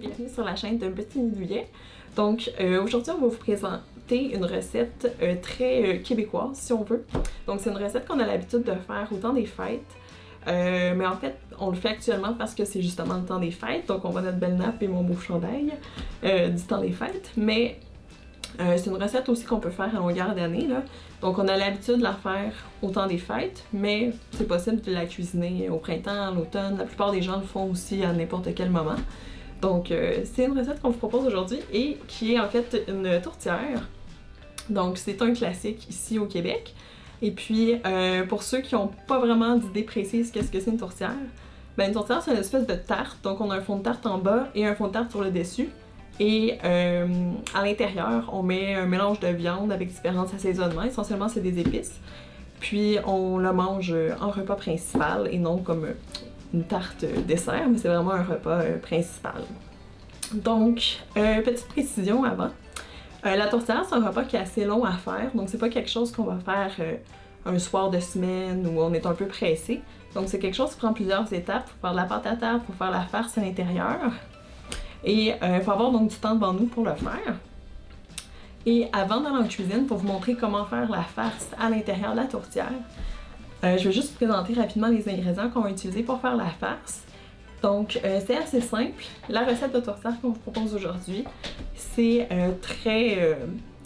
bienvenue sur la chaîne d'un petit Nidouillet. Donc aujourd'hui on va vous présenter une recette très québécoise si on veut. Donc c'est une recette qu'on a l'habitude de faire au temps des fêtes. Mais en fait on le fait actuellement parce que c'est justement le temps des fêtes. Donc on voit notre belle nappe et mon beau chandail du temps des fêtes. Mais c'est une recette aussi qu'on peut faire à longueur d'année là. Donc on a l'habitude de la faire au temps des fêtes, mais c'est possible de la cuisiner au printemps, à l'automne. La plupart des gens le font aussi à n'importe quel moment. Donc c'est une recette qu'on vous propose aujourd'hui et qui est en fait une tourtière. Donc c'est un classique ici au Québec. Et puis pour ceux qui n'ont pas vraiment d'idée précise qu'est-ce que c'est une tourtière, ben une tourtière c'est une espèce de tarte. Donc on a un fond de tarte en bas et un fond de tarte sur le dessus. Et à l'intérieur, on met un mélange de viande avec différents assaisonnements. Essentiellement, c'est des épices. Puis on le mange en repas principal et non comme une tarte dessert, mais c'est vraiment un repas principal. Donc, petite précision avant. La tourtière, c'est un repas qui est assez long à faire. Donc, c'est pas quelque chose qu'on va faire un soir de semaine où on est un peu pressé. Donc, c'est quelque chose qui prend plusieurs étapes. Faut faire de la pâte à tarte, faut faire la farce à l'intérieur. Et il faut avoir donc du temps devant nous pour le faire. Et avant d'aller en cuisine, pour vous montrer comment faire la farce à l'intérieur de la tourtière, je vais juste vous présenter rapidement les ingrédients qu'on va utiliser pour faire la farce. Donc c'est assez simple. La recette de tourtière qu'on vous propose aujourd'hui, c'est très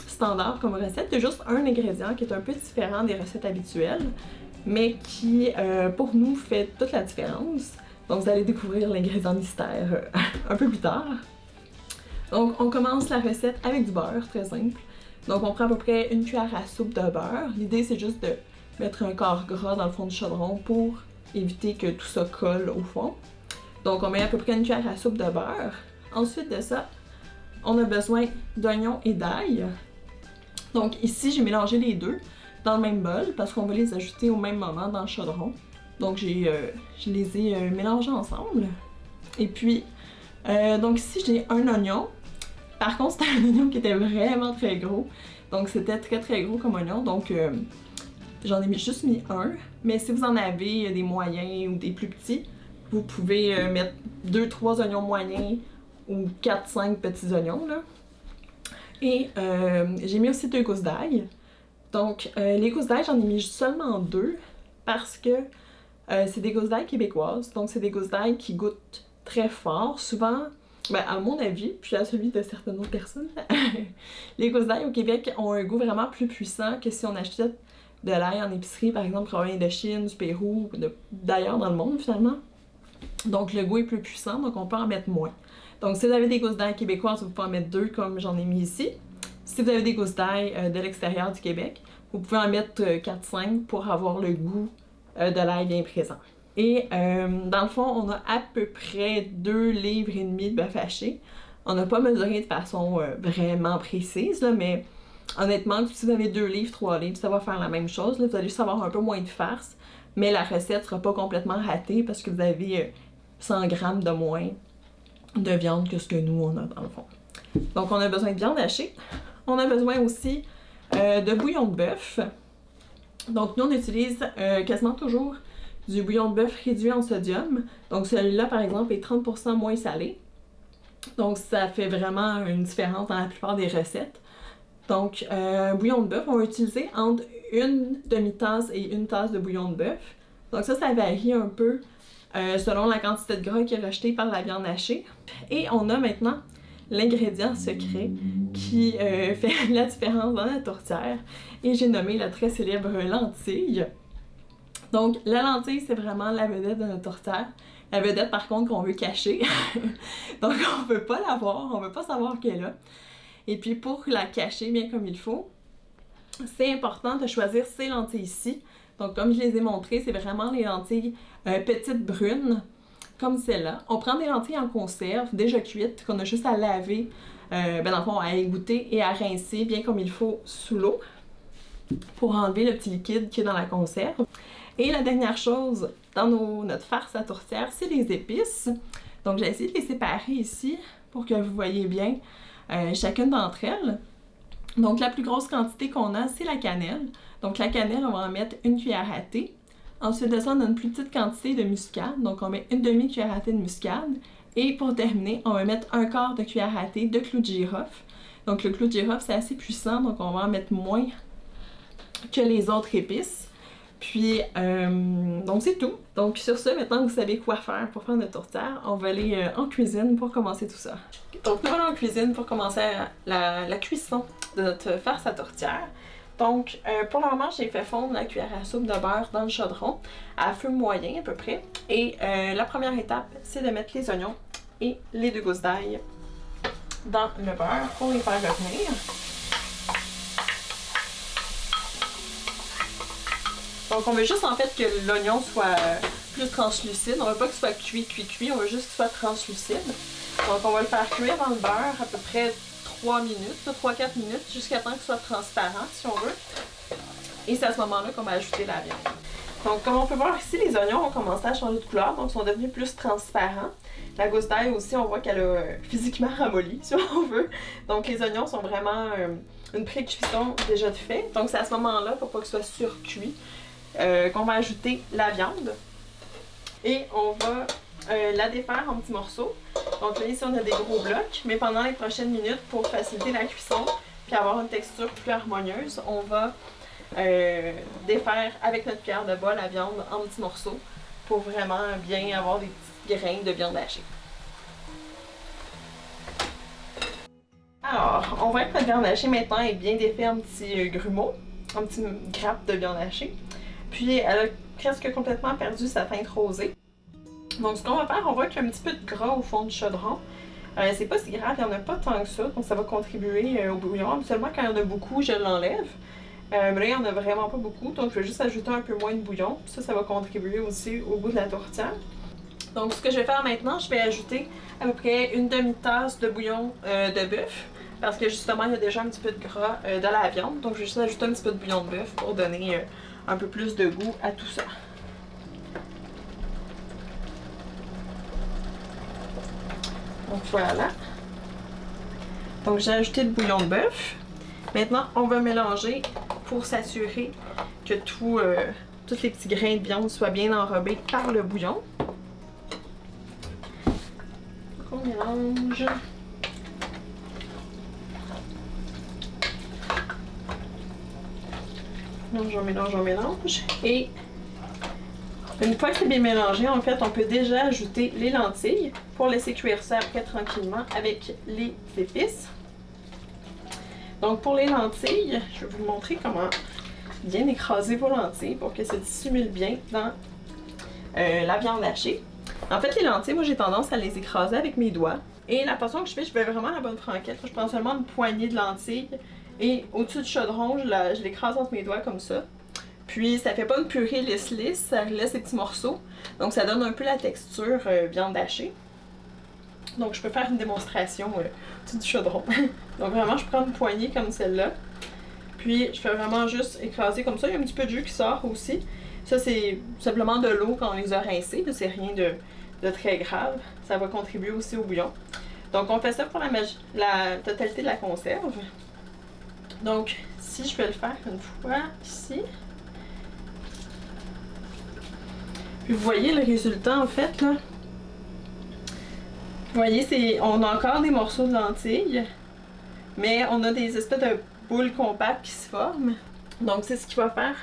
standard comme recette. Il y a juste un ingrédient qui est un peu différent des recettes habituelles, mais qui pour nous fait toute la différence. Donc vous allez découvrir l'ingrédient mystère un peu plus tard. Donc on commence la recette avec du beurre, très simple. Donc on prend à peu près une cuillère à soupe de beurre. L'idée c'est juste de mettre un quart gras dans le fond du chaudron pour éviter que tout ça colle au fond. Donc on met à peu près une cuillère à soupe de beurre. Ensuite de ça, on a besoin d'oignons et d'ail. Donc ici j'ai mélangé les deux dans le même bol parce qu'on va les ajouter au même moment dans le chaudron. Donc je les ai mélangés ensemble. Et puis, donc ici j'ai un oignon. Par contre c'était un oignon qui était vraiment très gros. Donc c'était très gros comme oignon. Donc j'en ai juste mis un. Mais si vous en avez des moyens ou des plus petits, vous pouvez mettre 2-3 oignons moyens ou 4-5 petits oignons là. Et j'ai mis aussi 2 gousses d'ail. Donc les gousses d'ail j'en ai mis seulement 2 parce que c'est des gousses d'ail québécoises, donc c'est des gousses d'ail qui goûtent très fort. Souvent, ben à mon avis, puis à celui de certaines autres personnes, les gousses d'ail au Québec ont un goût vraiment plus puissant que si on achète de l'ail en épicerie, par exemple provient de Chine, du Pérou, d'ailleurs dans le monde finalement. Donc le goût est plus puissant, donc on peut en mettre moins. Donc si vous avez des gousses d'ail québécoises, vous pouvez en mettre 2 comme j'en ai mis ici. Si vous avez des gousses d'ail de l'extérieur du Québec, vous pouvez en mettre 4-5 pour avoir le goût de l'ail bien présent. Et dans le fond, on a à peu près 2,5 livres de bœuf haché. On n'a pas mesuré de façon vraiment précise, là, mais honnêtement, si vous avez 2 livres, 3 livres, ça va faire la même chose. Là. Vous allez juste avoir un peu moins de farce, mais la recette sera pas complètement ratée parce que vous avez 100 grammes de moins de viande que ce que nous, on a dans le fond. Donc on a besoin de viande hachée. On a besoin aussi de bouillon de bœuf. Donc nous on utilise quasiment toujours du bouillon de bœuf réduit en sodium. Donc celui-là par exemple est 30% moins salé. Donc ça fait vraiment une différence dans la plupart des recettes. Donc bouillon de bœuf, on va utiliser entre une demi-tasse et une tasse de bouillon de bœuf. Donc ça varie un peu selon la quantité de gras qui est rejetée par la viande hachée. Et on a maintenant l'ingrédient secret qui fait la différence dans la tourtière et j'ai nommé la très célèbre lentille. Donc la lentille c'est vraiment la vedette de notre tourtière. La vedette par contre qu'on veut cacher. Donc on veut pas la voir, on veut pas savoir qu'elle est là. Et puis pour la cacher bien comme il faut, c'est important de choisir ces lentilles ici. Donc comme je les ai montrées, c'est vraiment les lentilles petites brunes comme celle-là. On prend des lentilles en conserve, déjà cuites, qu'on a juste à laver, dans le fond, à égoutter et à rincer bien comme il faut sous l'eau pour enlever le petit liquide qui est dans la conserve. Et la dernière chose dans notre farce à tourtière, c'est les épices. Donc j'ai essayé de les séparer ici pour que vous voyez bien chacune d'entre elles. Donc la plus grosse quantité qu'on a, c'est la cannelle. Donc la cannelle, on va en mettre une cuillère à thé. Ensuite de ça, on a une plus petite quantité de muscade. Donc on met une demi-cuillère à thé de muscade Et pour terminer, on va mettre un quart de cuillère à thé de clou de girofle. Donc le clou de girofle, c'est assez puissant, donc on va en mettre moins que les autres épices. Puis, donc c'est tout. Donc sur ce, maintenant que vous savez quoi faire pour faire notre tourtière, on va aller en cuisine pour commencer tout ça. Donc nous voilà en cuisine pour commencer la cuisson de notre farce à tourtière. Donc pour le moment, j'ai fait fondre la cuillère à soupe de beurre dans le chaudron à feu moyen à peu près. Et la première étape, c'est de mettre les oignons et les 2 gousses d'ail dans le beurre pour les faire revenir. Donc on veut juste en fait que l'oignon soit plus translucide. On veut pas que ce soit cuit, on veut juste qu'il soit translucide. Donc on va le faire cuire dans le beurre à peu près 3 minutes, 3-4 minutes, jusqu'à temps qu'il soit transparent si on veut. Et c'est à ce moment-là qu'on va ajouter la viande. Donc comme on peut voir ici, les oignons ont commencé à changer de couleur, donc sont devenus plus transparents. La gousse d'ail aussi, on voit qu'elle a physiquement ramolli, si on veut. Donc les oignons sont vraiment une pré-cuisson déjà de fait. Donc c'est à ce moment-là, pour pas que ce soit surcuit, qu'on va ajouter la viande. Et on va la défaire en petits morceaux. Donc là, ici, on a des gros blocs, mais pendant les prochaines minutes, pour faciliter la cuisson puis avoir une texture plus harmonieuse, on va défaire avec notre cuillère de bas la viande en petits morceaux pour vraiment bien avoir des petits grains de viande hachée. Alors, on voit que notre viande hachée maintenant est bien défaite en petits grumeaux, en petites grappes de viande hachée. Puis elle a presque complètement perdu sa teinte rosée. Donc ce qu'on va faire, on voit qu'il y a un petit peu de gras au fond du chaudron. C'est pas si grave, il n'y en a pas tant que ça, donc ça va contribuer au bouillon. Habituellement, quand il y en a beaucoup, je l'enlève. Mais là, il n'y en a vraiment pas beaucoup, donc je vais juste ajouter un peu moins de bouillon. Ça va contribuer aussi au goût de la tourtière. Donc ce que je vais faire maintenant, je vais ajouter à peu près une demi-tasse de bouillon de bœuf. Parce que justement, il y a déjà un petit peu de gras dans la viande. Donc je vais juste ajouter un petit peu de bouillon de bœuf pour donner un peu plus de goût à tout ça. Donc voilà. Donc j'ai ajouté le bouillon de bœuf. Maintenant, on va mélanger pour s'assurer que tous les petits grains de viande soient bien enrobés par le bouillon. Donc on mélange. On mélange. Et une fois que c'est bien mélangé, en fait, on peut déjà ajouter les lentilles pour laisser cuire ça après tranquillement avec les épices. Donc pour les lentilles, je vais vous montrer comment bien écraser vos lentilles pour que ça dissimule bien dans la viande hachée. En fait, les lentilles, moi j'ai tendance à les écraser avec mes doigts. Et la façon que je fais vraiment la bonne franquette. Je prends seulement une poignée de lentilles et au-dessus du chaudron, je l'écrase entre mes doigts comme ça. Puis ça fait pas une purée lisse-lisse, ça laisse des petits morceaux. Donc ça donne un peu la texture viande hachée. Donc je peux faire une démonstration au-dessus du chaudron. Donc vraiment, je prends une poignée comme celle-là. Puis je fais vraiment juste écraser comme ça. Il y a un petit peu de jus qui sort aussi. Ça c'est simplement de l'eau quand on les a rincés. C'est rien de très grave. Ça va contribuer aussi au bouillon. Donc on fait ça pour la totalité de la conserve. Donc si je vais le faire une fois ici. Puis vous voyez le résultat en fait là. Vous voyez, on a encore des morceaux de lentilles, mais on a des espèces de boules compactes qui se forment. Donc c'est ce qui va faire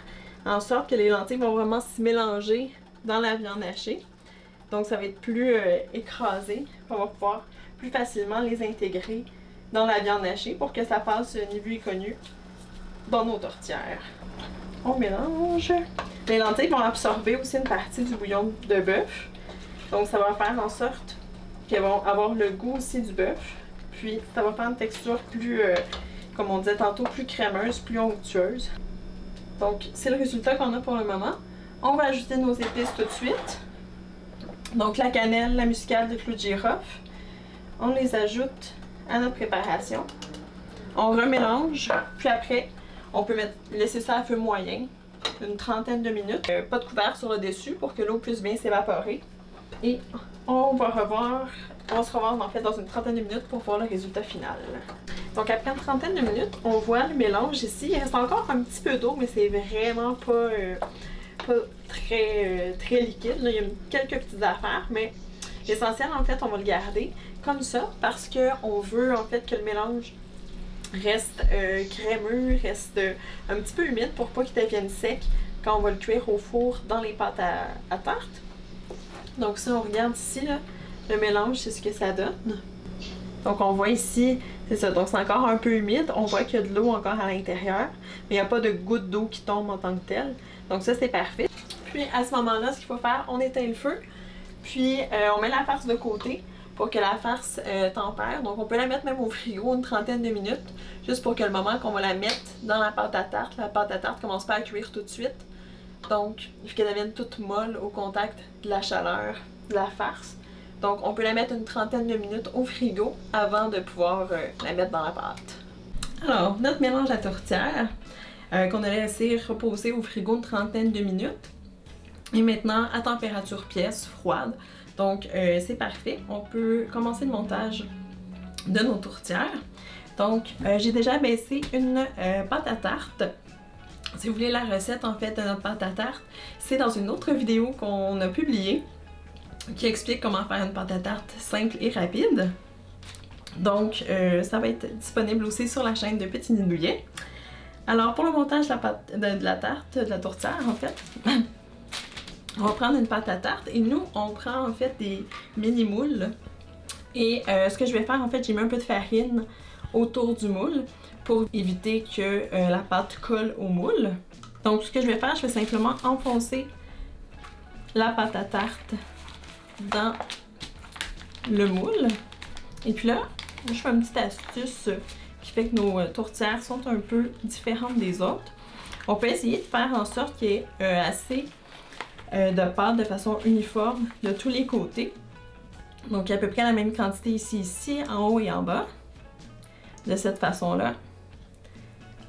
en sorte que les lentilles vont vraiment se mélanger dans la viande hachée. Donc ça va être plus écrasé. On va pouvoir plus facilement les intégrer dans la viande hachée pour que ça passe ni vu et connu dans nos tourtières. On mélange. Les lentilles vont absorber aussi une partie du bouillon de bœuf. Donc ça va faire en sorte qu'elles vont avoir le goût aussi du bœuf. Puis ça va faire une texture plus, comme on disait tantôt, plus crémeuse, plus onctueuse. Donc c'est le résultat qu'on a pour le moment. On va ajouter nos épices tout de suite. Donc la cannelle, la muscade, le clou de girofle. On les ajoute à notre préparation. On remélange, puis après on peut laisser ça à feu moyen, une trentaine de minutes. Pas de couvert sur le dessus pour que l'eau puisse bien s'évaporer. Et on va se revoir en fait dans une trentaine de minutes pour voir le résultat final. Donc après une trentaine de minutes, on voit le mélange ici. Il reste encore un petit peu d'eau, mais c'est vraiment pas très liquide. Là, il y a quelques petites affaires, mais L'essentiel, en fait, on va le garder comme ça parce qu'on veut, en fait, que le mélange reste crémeux, reste un petit peu humide pour pas qu'il devienne sec quand on va le cuire au four dans les pâtes à tarte. Donc si on regarde ici, là, le mélange, c'est ce que ça donne. Donc on voit ici, c'est ça, donc c'est encore un peu humide, on voit qu'il y a de l'eau encore à l'intérieur, mais il n'y a pas de goutte d'eau qui tombe en tant que telle. Donc ça, c'est parfait. Puis à ce moment-là, ce qu'il faut faire, on éteint le feu, puis on met la farce de côté pour que la farce tempère. Donc on peut la mettre même au frigo une trentaine de minutes, juste pour que le moment qu'on va la mettre dans la pâte à tarte commence pas à cuire tout de suite. Donc il faut qu'elle devienne toute molle au contact de la chaleur de la farce. Donc on peut la mettre une trentaine de minutes au frigo avant de pouvoir la mettre dans la pâte. Alors, notre mélange à tourtière qu'on a laissé reposer au frigo une trentaine de minutes est maintenant à température pièce, froide. Donc c'est parfait. On peut commencer le montage de nos tourtières. Donc j'ai déjà baissé une pâte à tarte. Si vous voulez la recette en fait de notre pâte à tarte, c'est dans une autre vidéo qu'on a publiée qui explique comment faire une pâte à tarte simple et rapide. Donc ça va être disponible aussi sur la chaîne de Petit Nid Douillet. Alors pour le montage de la tarte, de la tourtière en fait, on va prendre une pâte à tarte et nous on prend en fait des mini moules. Et ce que je vais faire en fait, j'ai mis un peu de farine autour du moule pour éviter que la pâte colle au moule. Donc ce que je vais faire, je vais simplement enfoncer la pâte à tarte dans le moule. Et puis là, je fais une petite astuce qui fait que nos tourtières sont un peu différentes des autres. On peut essayer de faire en sorte qu'il y ait assez de pâte de façon uniforme de tous les côtés. Donc à peu près la même quantité ici, en haut et en bas. De cette façon-là.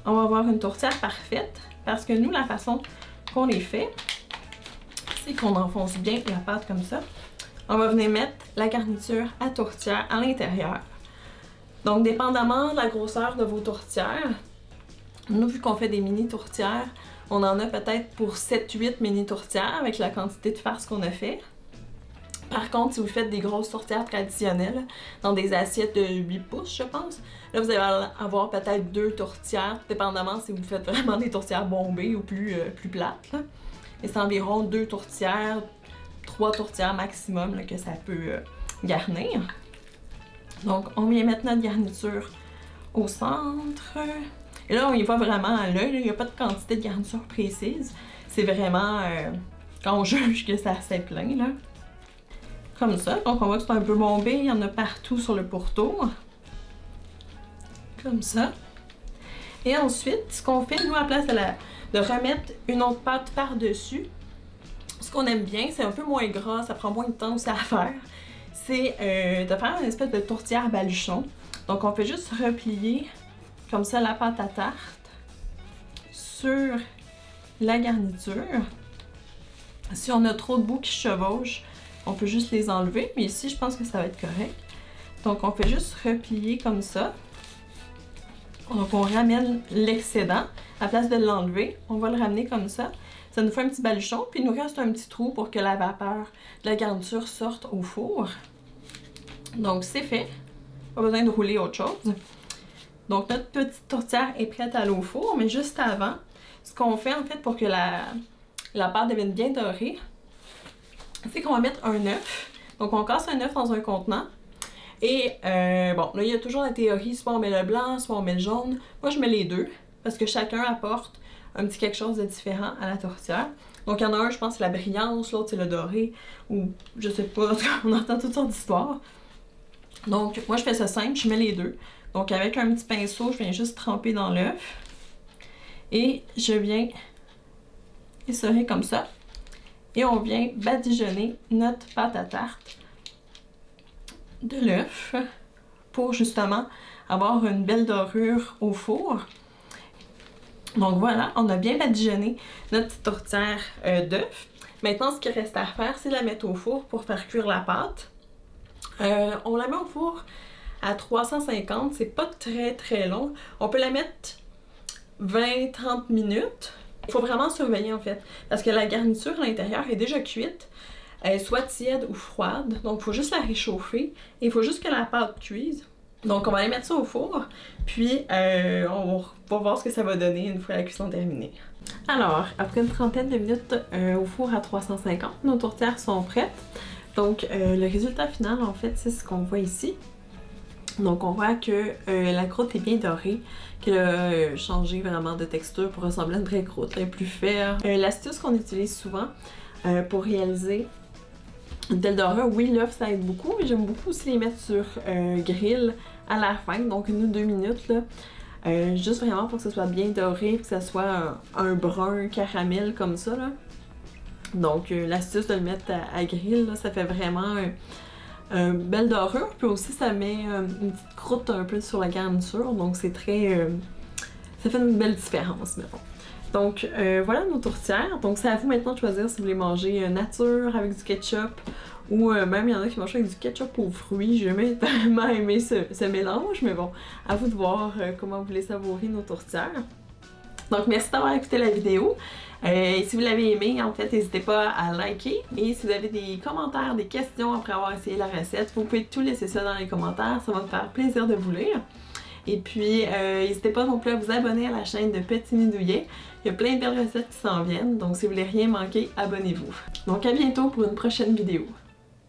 On va avoir une tourtière parfaite parce que nous, la façon qu'on les fait, c'est qu'on enfonce bien la pâte comme ça. On va venir mettre la garniture à tourtière à l'intérieur. Donc, dépendamment de la grosseur de vos tourtières, nous, vu qu'on fait des mini tourtières, on en a peut-être pour 7-8 mini tourtières avec la quantité de farce qu'on a fait. Par contre, si vous faites des grosses tourtières traditionnelles, dans des assiettes de 8 pouces, je pense, là, vous allez avoir peut-être 2 tourtières, dépendamment si vous faites vraiment des tourtières bombées ou plus plates. Là. Et c'est environ 2 tourtières, 3 tourtières maximum là, que ça peut garnir. Donc, on vient mettre notre garniture au centre. Et là, on y va vraiment à l'œil. Il n'y a pas de quantité de garniture précise. C'est vraiment quand on juge que ça s'est plein, là. Comme ça. Donc, on voit que c'est un peu bombé. Il y en a partout sur le pourtour. Comme ça. Et ensuite, ce qu'on fait, nous, à la place de remettre une autre pâte par-dessus, ce qu'on aime bien, c'est un peu moins gras, ça prend moins de temps aussi à faire, c'est de faire une espèce de tourtière baluchon. Donc, on fait juste replier comme ça la pâte à tarte sur la garniture. Si on a trop de bouts qui chevauchent, on peut juste les enlever, mais ici, je pense que ça va être correct. Donc, on fait juste replier comme ça. Donc, on ramène l'excédent. À la place de l'enlever, on va le ramener comme ça. Ça nous fait un petit baluchon, puis il nous reste un petit trou pour que la vapeur de la garniture sorte au four. Donc, c'est fait. Pas besoin de rouler autre chose. Donc, notre petite tourtière est prête à aller au four, mais juste avant, ce qu'on fait en fait pour que la pâte devienne bien dorée, c'est qu'on va mettre un œuf. Donc, on casse un œuf dans un contenant. Et bon, là, il y a toujours la théorie, soit on met le blanc, soit on met le jaune. Moi, je mets les deux, parce que chacun apporte un petit quelque chose de différent à la tourtière. Donc, il y en a un, je pense, c'est la brillance, l'autre, c'est le doré, ou je sais pas, en tout cas, on entend toutes sortes d'histoires. Donc, moi, je fais ça simple, je mets les deux. Donc, avec un petit pinceau, je viens juste tremper dans l'œuf. Et je viens essorer comme ça. Et on vient badigeonner notre pâte à tarte de l'œuf pour justement avoir une belle dorure au four. Donc voilà, on a bien badigeonné notre petite tourtière d'œuf. Maintenant, ce qu'il reste à faire, c'est la mettre au four pour faire cuire la pâte. On la met au four à 350, c'est pas très long. On peut la mettre 20-30 minutes. Il faut vraiment surveiller en fait, parce que la garniture à l'intérieur est déjà cuite. soit tiède ou froide. Donc, il faut juste la réchauffer et il faut juste que la pâte cuise. Donc, on va aller mettre ça au four, puis on va voir ce que ça va donner une fois la cuisson terminée. Alors, après une trentaine de minutes au four à 350, nos tourtières sont prêtes. Donc, le résultat final, en fait, c'est ce qu'on voit ici. Donc, on voit que la croûte est bien dorée, qu'elle a changé vraiment de texture pour ressembler à une vraie croûte, elle est plus ferme. L'astuce qu'on utilise souvent pour réaliser une telle dorure, oui, l'œuf ça aide beaucoup, mais j'aime beaucoup aussi les mettre sur grill à la fin, donc 1 ou 2 minutes là. Juste vraiment pour que ce soit bien doré, que ça soit un brun caramel comme ça là. Donc l'astuce de le mettre à grill, là, ça fait vraiment une belle dorure, puis aussi ça met une petite croûte un peu sur la garniture, donc c'est très... ça fait une belle différence, mettons. Donc voilà nos tourtières. Donc c'est à vous maintenant de choisir si vous voulez manger nature avec du ketchup ou même il y en a qui mangent avec du ketchup aux fruits. J'ai jamais vraiment aimé ce mélange, mais bon, à vous de voir comment vous voulez savourer nos tourtières. Donc merci d'avoir écouté la vidéo. Si vous l'avez aimé, en fait, n'hésitez pas à liker. Et si vous avez des commentaires, des questions après avoir essayé la recette, vous pouvez tout laisser ça dans les commentaires. Ça va me faire plaisir de vous lire. Et puis, n'hésitez pas non plus à vous abonner à la chaîne de Petit Nid Douillet. Il y a plein de belles recettes qui s'en viennent, donc si vous voulez rien manquer, abonnez-vous. Donc à bientôt pour une prochaine vidéo.